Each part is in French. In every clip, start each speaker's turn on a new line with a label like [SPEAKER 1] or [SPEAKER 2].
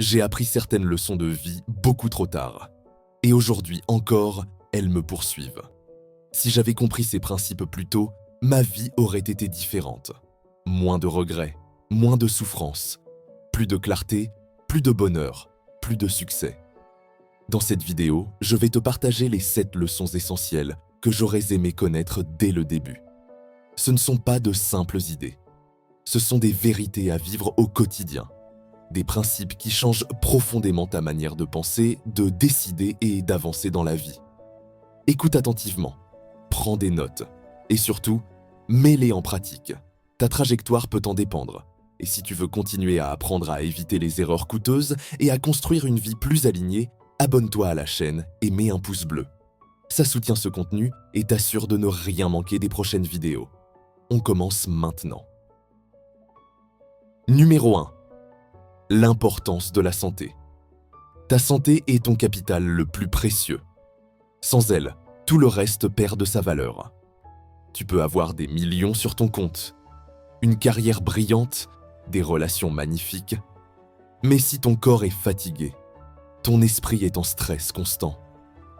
[SPEAKER 1] J'ai appris certaines leçons de vie beaucoup trop tard. Et aujourd'hui encore, elles me poursuivent. Si j'avais compris ces principes plus tôt, ma vie aurait été différente. Moins de regrets, moins de souffrance, plus de clarté, plus de bonheur, plus de succès. Dans cette vidéo, je vais te partager les 7 leçons essentielles que j'aurais aimé connaître dès le début. Ce ne sont pas de simples idées. Ce sont des vérités à vivre au quotidien. Des principes qui changent profondément ta manière de penser, de décider et d'avancer dans la vie. Écoute attentivement, prends des notes et surtout, mets-les en pratique. Ta trajectoire peut en dépendre. Et si tu veux continuer à apprendre à éviter les erreurs coûteuses et à construire une vie plus alignée, abonne-toi à la chaîne et mets un pouce bleu. Ça soutient ce contenu et t'assure de ne rien manquer des prochaines vidéos. On commence maintenant. Numéro 1. L'importance de la santé. Ta santé est ton capital le plus précieux. Sans elle, tout le reste perd de sa valeur. Tu peux avoir des millions sur ton compte, une carrière brillante, des relations magnifiques. Mais si ton corps est fatigué, ton esprit est en stress constant,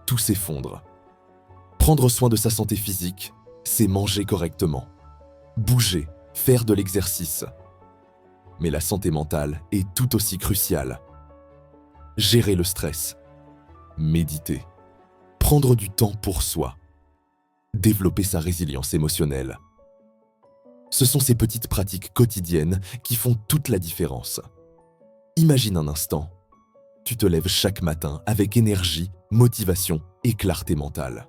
[SPEAKER 1] tout s'effondre. Prendre soin de sa santé physique, c'est manger correctement, bouger, faire de l'exercice. Mais la santé mentale est tout aussi cruciale. Gérer le stress, méditer, prendre du temps pour soi, développer sa résilience émotionnelle. Ce sont ces petites pratiques quotidiennes qui font toute la différence. Imagine un instant, tu te lèves chaque matin avec énergie, motivation et clarté mentale.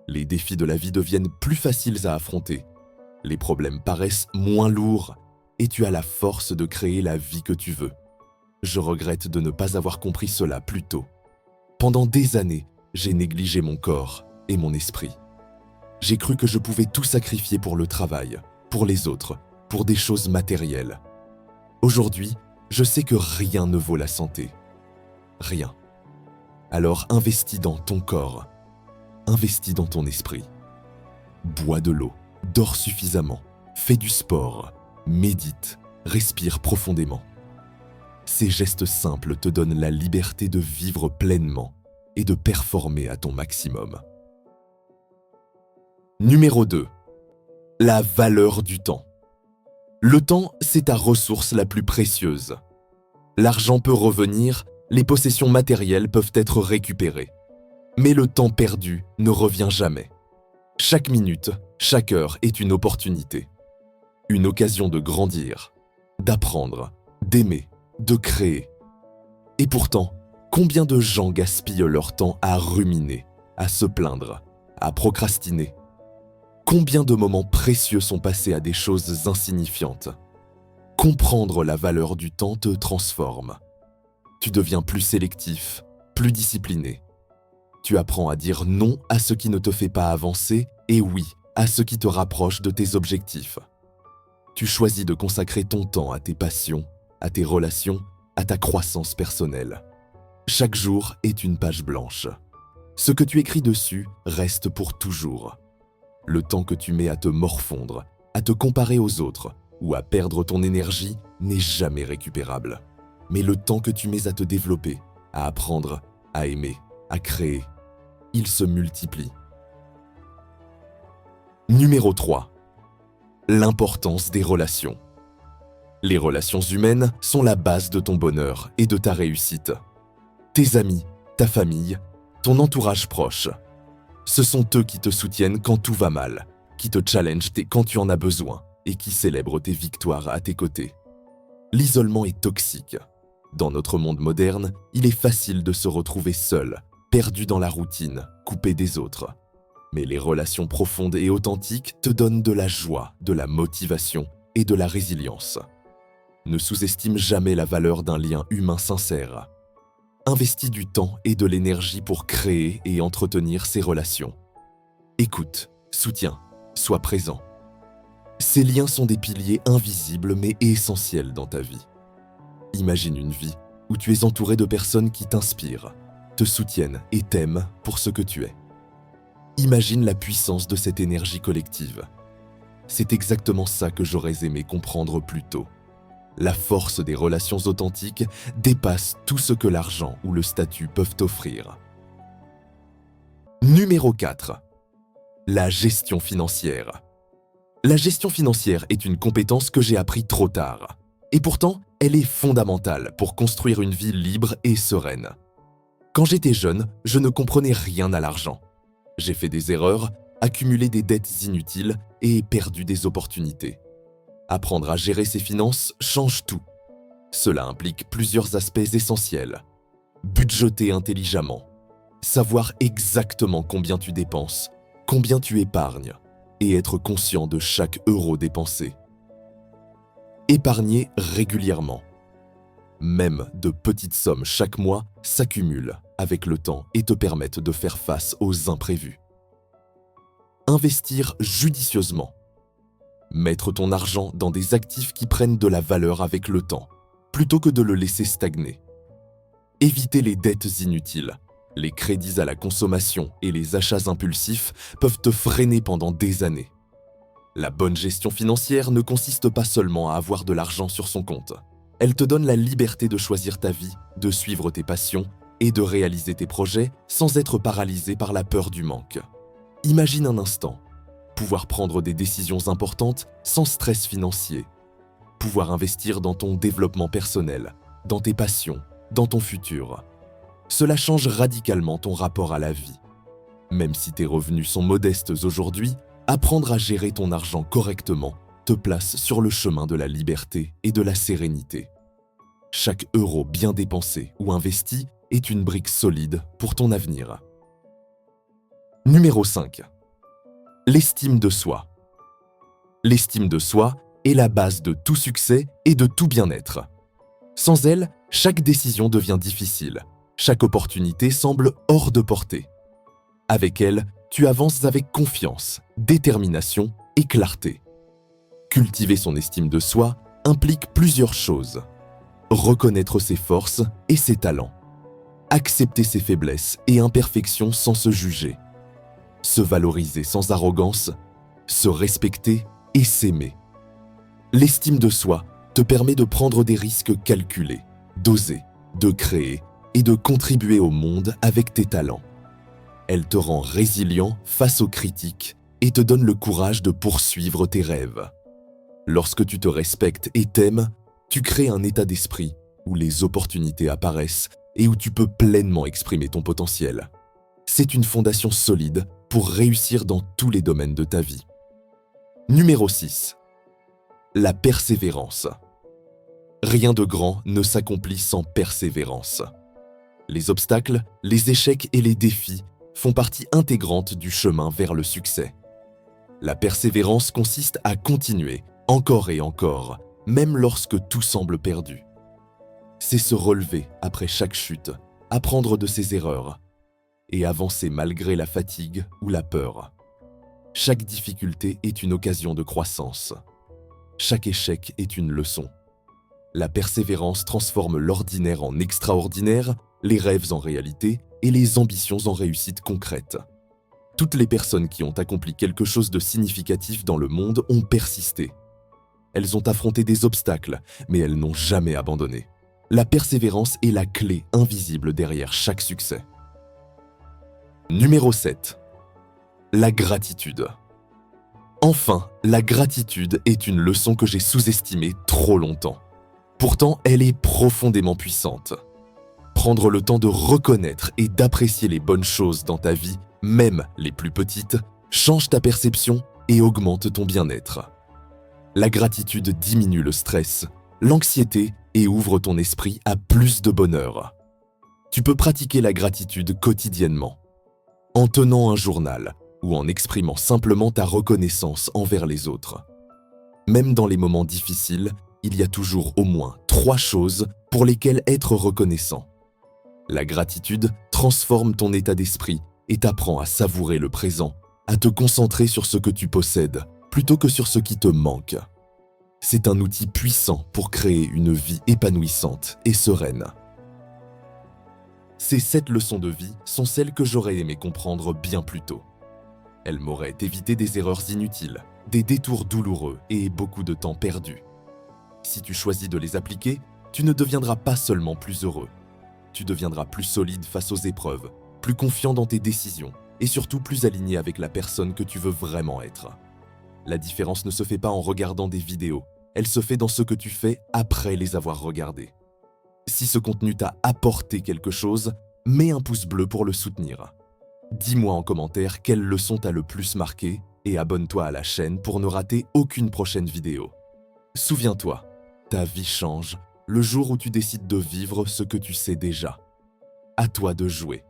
[SPEAKER 1] Les défis de la vie deviennent plus faciles à affronter, les problèmes paraissent moins lourds et tu as la force de créer la vie que tu veux. Je regrette de ne pas avoir compris cela plus tôt. Pendant des années, j'ai négligé mon corps et mon esprit. J'ai cru que je pouvais tout sacrifier pour le travail, pour les autres, pour des choses matérielles. Aujourd'hui, je sais que rien ne vaut la santé. Rien. Alors investis dans ton corps, investis dans ton esprit. Bois de l'eau, dors suffisamment, fais du sport, médite, respire profondément. Ces gestes simples te donnent la liberté de vivre pleinement et de performer à ton maximum. Numéro 2. La valeur du temps. Le temps, c'est ta ressource la plus précieuse. L'argent peut revenir, les possessions matérielles peuvent être récupérées. Mais le temps perdu ne revient jamais. Chaque minute, chaque heure est une opportunité. Une occasion de grandir, d'apprendre, d'aimer, de créer. Et pourtant, combien de gens gaspillent leur temps à ruminer, à se plaindre, à procrastiner? Combien de moments précieux sont passés à des choses insignifiantes? Comprendre la valeur du temps te transforme. Tu deviens plus sélectif, plus discipliné. Tu apprends à dire non à ce qui ne te fait pas avancer et oui à ce qui te rapproche de tes objectifs. Tu choisis de consacrer ton temps à tes passions, à tes relations, à ta croissance personnelle. Chaque jour est une page blanche. Ce que tu écris dessus reste pour toujours. Le temps que tu mets à te morfondre, à te comparer aux autres ou à perdre ton énergie n'est jamais récupérable. Mais le temps que tu mets à te développer, à apprendre, à aimer, à créer, il se multiplie. Numéro 3. L'importance des relations. Les relations humaines sont la base de ton bonheur et de ta réussite. Tes amis, ta famille, ton entourage proche. Ce sont eux qui te soutiennent quand tout va mal, qui te challengent quand tu en as besoin et qui célèbrent tes victoires à tes côtés. L'isolement est toxique. Dans notre monde moderne, il est facile de se retrouver seul, perdu dans la routine, coupé des autres. Mais les relations profondes et authentiques te donnent de la joie, de la motivation et de la résilience. Ne sous-estime jamais la valeur d'un lien humain sincère. Investis du temps et de l'énergie pour créer et entretenir ces relations. Écoute, soutiens, sois présent. Ces liens sont des piliers invisibles mais essentiels dans ta vie. Imagine une vie où tu es entouré de personnes qui t'inspirent, te soutiennent et t'aiment pour ce que tu es. Imagine la puissance de cette énergie collective. C'est exactement ça que j'aurais aimé comprendre plus tôt. La force des relations authentiques dépasse tout ce que l'argent ou le statut peuvent offrir. Numéro 4. La gestion financière. La gestion financière est une compétence que j'ai appris trop tard. Et pourtant, elle est fondamentale pour construire une vie libre et sereine. Quand j'étais jeune, je ne comprenais rien à l'argent. J'ai fait des erreurs, accumulé des dettes inutiles et perdu des opportunités. Apprendre à gérer ses finances change tout. Cela implique plusieurs aspects essentiels. Budgéter intelligemment, savoir exactement combien tu dépenses, combien tu épargnes, et être conscient de chaque euro dépensé. Épargner régulièrement. Même de petites sommes chaque mois s'accumulent avec le temps et te permettent de faire face aux imprévus. Investir judicieusement. Mettre ton argent dans des actifs qui prennent de la valeur avec le temps, plutôt que de le laisser stagner. Éviter les dettes inutiles. Les crédits à la consommation et les achats impulsifs peuvent te freiner pendant des années. La bonne gestion financière ne consiste pas seulement à avoir de l'argent sur son compte. Elle te donne la liberté de choisir ta vie, de suivre tes passions et de réaliser tes projets sans être paralysé par la peur du manque. Imagine un instant, pouvoir prendre des décisions importantes sans stress financier, pouvoir investir dans ton développement personnel, dans tes passions, dans ton futur. Cela change radicalement ton rapport à la vie. Même si tes revenus sont modestes aujourd'hui, apprendre à gérer ton argent correctement te place sur le chemin de la liberté et de la sérénité. Chaque euro bien dépensé ou investi est une brique solide pour ton avenir. Numéro 5. L'estime de soi. L'estime de soi est la base de tout succès et de tout bien-être. Sans elle, chaque décision devient difficile. Chaque opportunité semble hors de portée. Avec elle, tu avances avec confiance, détermination et clarté. Cultiver son estime de soi implique plusieurs choses. Reconnaître ses forces et ses talents. Accepter ses faiblesses et imperfections sans se juger. Se valoriser sans arrogance, se respecter et s'aimer. L'estime de soi te permet de prendre des risques calculés, d'oser, de créer et de contribuer au monde avec tes talents. Elle te rend résilient face aux critiques et te donne le courage de poursuivre tes rêves. Lorsque tu te respectes et t'aimes, tu crées un état d'esprit où les opportunités apparaissent et où tu peux pleinement exprimer ton potentiel. C'est une fondation solide pour réussir dans tous les domaines de ta vie. Numéro 6. La persévérance. Rien de grand ne s'accomplit sans persévérance. Les obstacles, les échecs et les défis font partie intégrante du chemin vers le succès. La persévérance consiste à continuer, encore et encore, même lorsque tout semble perdu. C'est se relever après chaque chute, apprendre de ses erreurs et avancer malgré la fatigue ou la peur. Chaque difficulté est une occasion de croissance. Chaque échec est une leçon. La persévérance transforme l'ordinaire en extraordinaire, les rêves en réalité et les ambitions en réussite concrète. Toutes les personnes qui ont accompli quelque chose de significatif dans le monde ont persisté. Elles ont affronté des obstacles, mais elles n'ont jamais abandonné. La persévérance est la clé invisible derrière chaque succès. Numéro 7. La gratitude. Enfin, la gratitude est une leçon que j'ai sous-estimée trop longtemps. Pourtant, elle est profondément puissante. Prendre le temps de reconnaître et d'apprécier les bonnes choses dans ta vie, même les plus petites, change ta perception et augmente ton bien-être. La gratitude diminue le stress, l'anxiété et ouvre ton esprit à plus de bonheur. Tu peux pratiquer la gratitude quotidiennement, en tenant un journal ou en exprimant simplement ta reconnaissance envers les autres. Même dans les moments difficiles, il y a toujours au moins 3 choses pour lesquelles être reconnaissant. La gratitude transforme ton état d'esprit et t'apprend à savourer le présent, à te concentrer sur ce que tu possèdes plutôt que sur ce qui te manque. C'est un outil puissant pour créer une vie épanouissante et sereine. Ces 7 leçons de vie sont celles que j'aurais aimé comprendre bien plus tôt. Elles m'auraient évité des erreurs inutiles, des détours douloureux et beaucoup de temps perdu. Si tu choisis de les appliquer, tu ne deviendras pas seulement plus heureux. Tu deviendras plus solide face aux épreuves, plus confiant dans tes décisions et surtout plus aligné avec la personne que tu veux vraiment être. La différence ne se fait pas en regardant des vidéos, elle se fait dans ce que tu fais après les avoir regardées. Si ce contenu t'a apporté quelque chose, mets un pouce bleu pour le soutenir. Dis-moi en commentaire quelle leçon t'a le plus marqué et abonne-toi à la chaîne pour ne rater aucune prochaine vidéo. Souviens-toi, ta vie change le jour où tu décides de vivre ce que tu sais déjà. À toi de jouer.